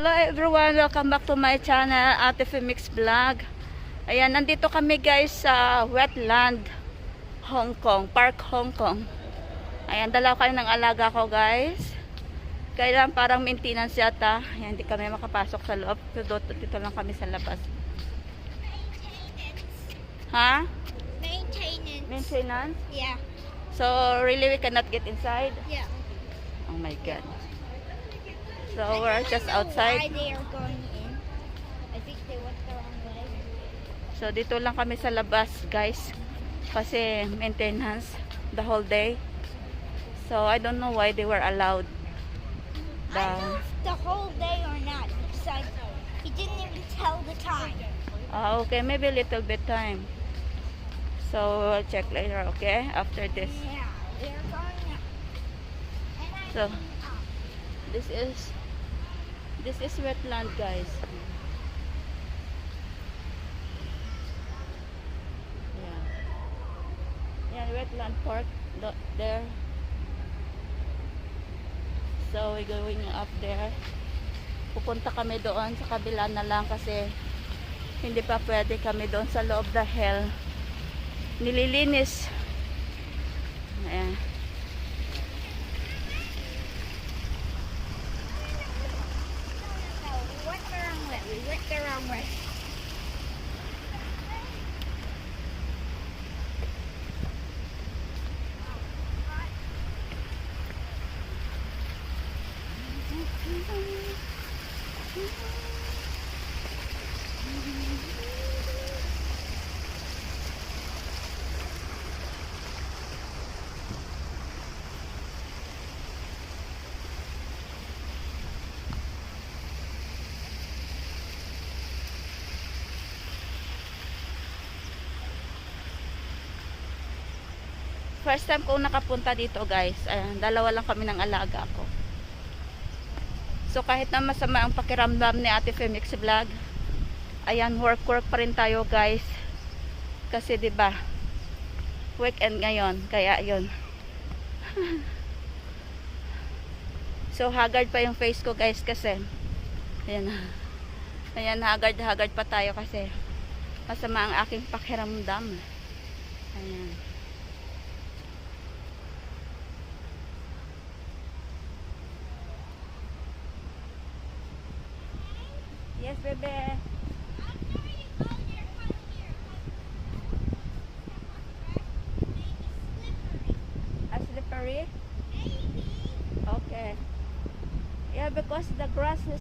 Hello everyone, welcome back to my channel, Ate Femix Vlog. Ayan, nandito kami guys sa Wetland, Hong Kong, Park Hong Kong. Ayan, dalaw kayo ng alaga ko guys. Kailan parang maintenance yata. Ayan, hindi kami makapasok sa loob. Dito lang kami sa labas. Ha? Maintenance. Maintenance? Yeah. So, really we cannot get inside? Yeah. Oh my God. So, we're just Why outside. they are going in? I think they went the wrong way. So, dito lang kami sa labas, guys. Kasi maintenance the whole day. So, I don't know why they were allowed. I don't know if the whole day or not. Besides, he didn't even tell the time. Okay, maybe a little bit time. So, we'll check later, okay? After this. Yeah, they're going up. And I So, mean up. this is wetland, guys. Yeah. Yeah, wetland park there. So, we're going up there. Pupunta kami doon sa kabila na lang kasi hindi pa pwede kami doon sa loob dahil nililinis. Ayan. No, we went the wrong way. We went the wrong way. First time ko nakapunta dito guys. Ayan, dalawa lang kami ng alaga ko. So kahit na masama ang pakiramdam ni Ate Femix Vlog, ayan, work pa rin tayo guys. Kasi 'di ba? Weekend ngayon, kaya 'yun. So haggard pa yung face ko guys kasi ayan. Ayan, haggard pa tayo kasi masama ang aking pakiramdam. Ayan. Yes, bebe.